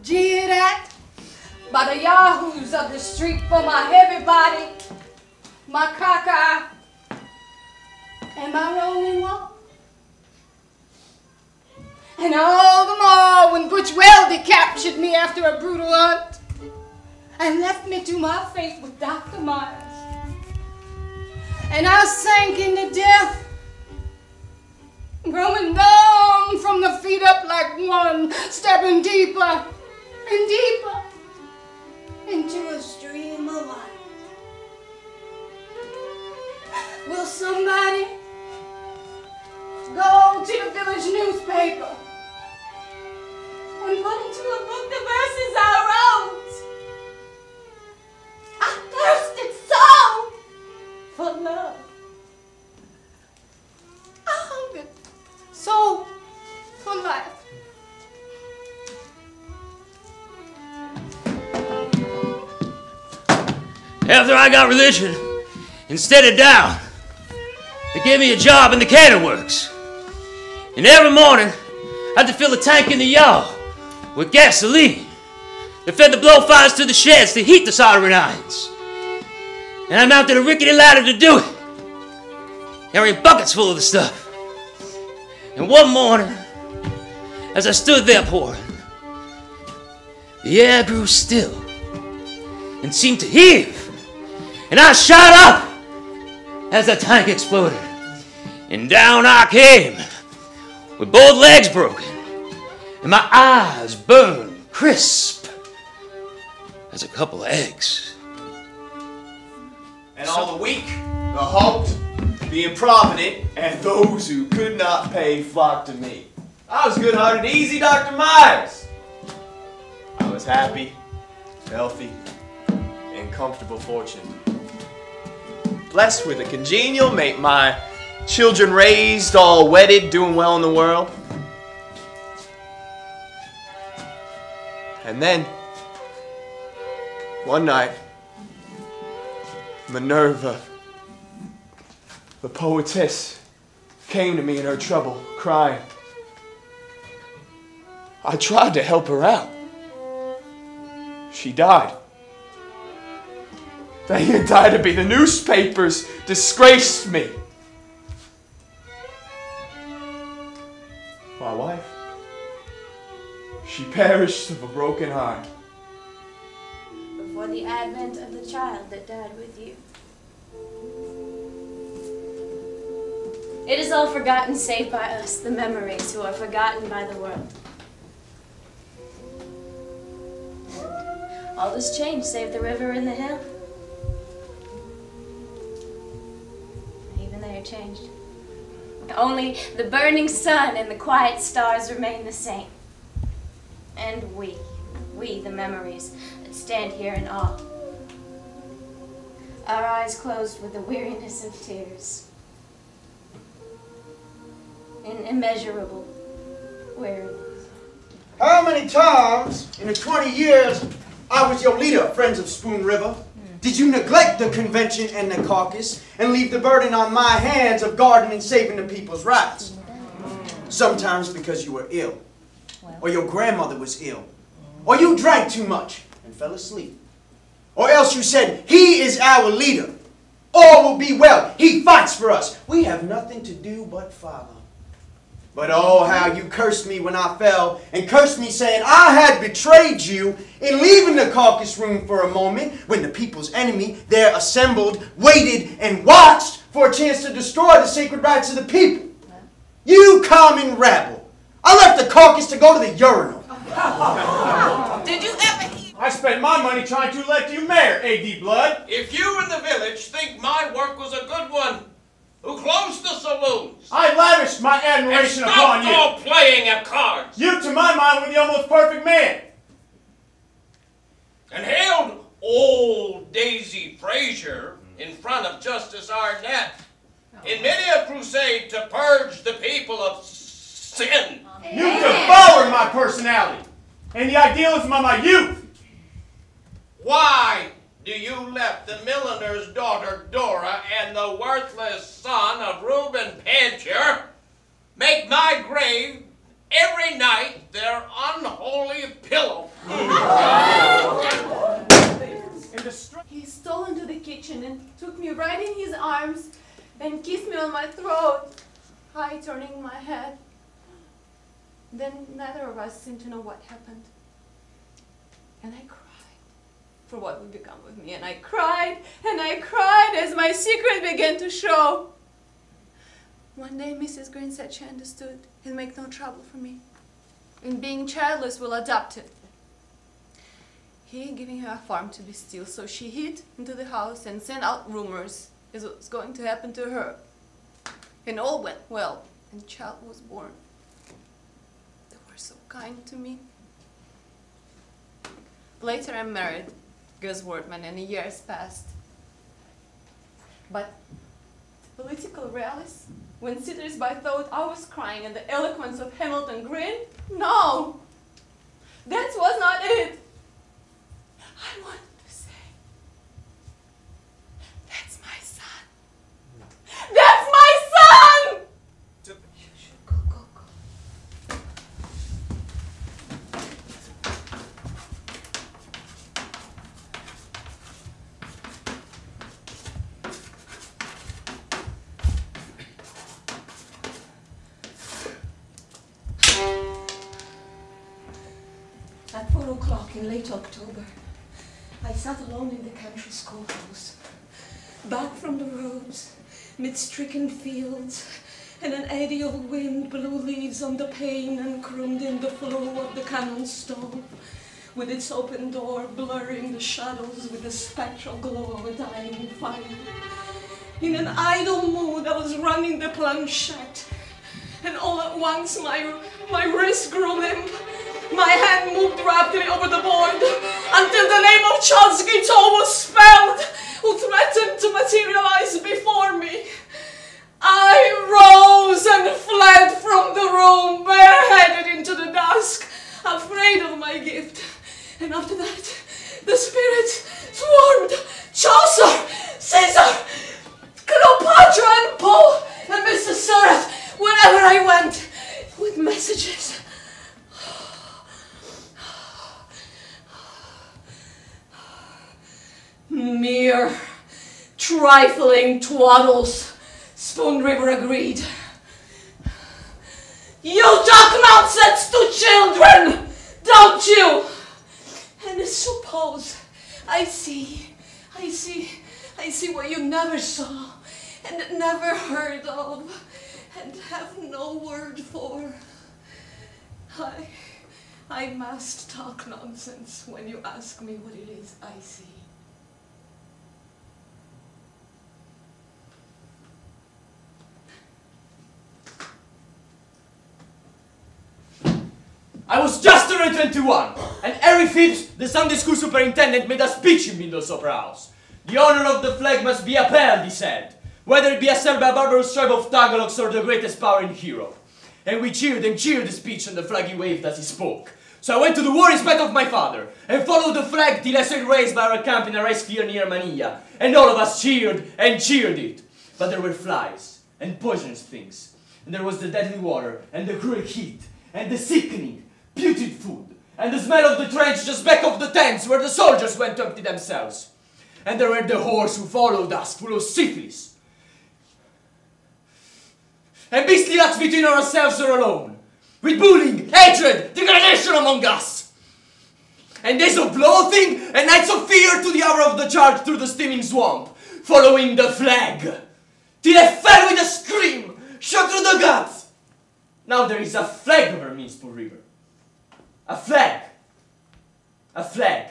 jeered at by the yahoos of the street for my heavy body, my cock eye, and my rolling wall. And all the more when Butch Weldy captured me after a brutal hunt and left me to my fate with Dr. Meyers. And I sank into death, growing numb from the feet up like one, stepping deeper and deeper into a stream of light. Will somebody go to the village newspaper and put into a book the verses I wrote? I thirsted so for love. I hungered so for life. After I got religion, instead of down, they gave me a job in the cannon works. And every morning, I had to fill a tank in the yard with gasoline. They fed the blowfires to the sheds to heat the soldering irons. And I mounted a rickety ladder to do it, carrying buckets full of the stuff. And one morning, as I stood there pouring, the air grew still and seemed to heave. And I shot up as the tank exploded. And down I came with both legs broken and my eyes burned crisp as a couple of eggs. And all the weak, the halt, the improvident, and those who could not pay flocked to me. I was good-hearted, easy Dr. Meyers. I was happy, healthy, and comfortable fortune. Blessed with a congenial mate, my children raised, all wedded, doing well in the world. And then, one night, Minerva, the poetess, came to me in her trouble, crying. I tried to help her out. She died. The entire to be the newspapers disgraced me. My wife, she perished of a broken heart. Before the advent of the child that died with you. It is all forgotten save by us, the memories who are forgotten by the world. All is changed save the river and the hill. Even they are changed. Only the burning sun and the quiet stars remain the same. And we, the memories that stand here in awe. Our eyes closed with the weariness of tears. In immeasurable weariness. How many times in the 20 years I was your leader, Friends of Spoon River, did you neglect the convention and the caucus and leave the burden on my hands of guarding and saving the people's rights? Sometimes because you were ill, or your grandmother was ill, or you drank too much and fell asleep, or else you said, he is our leader. All will be well. He fights for us. We have nothing to do but follow. But oh, how you cursed me when I fell, and cursed me saying I had betrayed you in leaving the caucus room for a moment when the people's enemy there assembled, waited, and watched for a chance to destroy the sacred rights of the people. You common rabble. I left the caucus to go to the urinal. Did you ever hear? I spent my money trying to elect you mayor, A.D. Blood. If you in the village think my work was a good one, who closed the saloons? I lavished my admiration upon you. Stop all playing at cards. You, to my mind, were the almost perfect man. And hailed old Daisy Frazier in front of Justice Arnett in many a crusade to purge the people of sin. You devoured my personality and the idealism of my youth. Why do you let the milliner's daughter Dora and the worthless son of Reuben Pancher make my grave every night their unholy pillow? stole into the kitchen and took me right in his arms and kissed me on my throat, I turning my head. Then neither of us seemed to know what happened. And I cried for what would become of me. And I cried as my secret began to show. One day Mrs. Green said she understood and make no trouble for me. And being childless will adopt it. He giving her a farm to be still, so she hid into the house and sent out rumors as what was going to happen to her. And all went well, and child was born. They were so kind to me. Later I married Gus Wertman, and years passed. But the political rallies, when sitters-by thought I was crying at the eloquence of Hamilton Green, no, that was not it. I wanted to say, that's my son. That's my son! You should go. At 4 o'clock in late October, I sat alone in the country schoolhouse, back from the roads, mid stricken fields, and an eddy of wind blew leaves on the pane and crooned in the flow of the cannon stove, with its open door blurring the shadows with the spectral glow of a dying fire. In an idle mood, I was running the planchette, and all at once my wrist grew limp. My hand moved rapidly over the board until the name of Charles Guiteau was spelled, who threatened to materialize before me. I rose and fled from the room, bareheaded into the dusk, afraid of my gift. And after that, the spirits swarmed. Chaucer, Caesar, Cleopatra and Poe and Mr. Surratt, wherever I went, with messages. Mere trifling twaddles, Spoon River agreed. You talk nonsense to children, don't you? And suppose I see what you never saw and never heard of and have no word for. I must talk nonsense when you ask me what it is I see. I was just turned 21, and every fifth, the Sunday school superintendent made a speech in Windows Opera House. The honor of the flag must be upheld, he said, whether it be assailed by a barbarous tribe of Tagalogs or the greatest power in Europe. And we cheered and cheered the speech, and the flag he waved as he spoke. So I went to the war in spite of my father, and followed the flag till I saw it raised by our camp in a rice field near Manilla, and all of us cheered and cheered it. But there were flies, and poisonous things, and there was the deadly water, and the cruel heat, and the sickening, putrid food, and the smell of the trench just back of the tents where the soldiers went to empty themselves. And there were the whores who followed us, full of syphilis. And beastly acts between ourselves or alone, with bullying, hatred, degradation among us. And days of loathing and nights of fear to the hour of the charge through the steaming swamp, following the flag, till I fell with a scream, shot through the guts. Now there is a flag over me, Spoon River. A flag. A flag.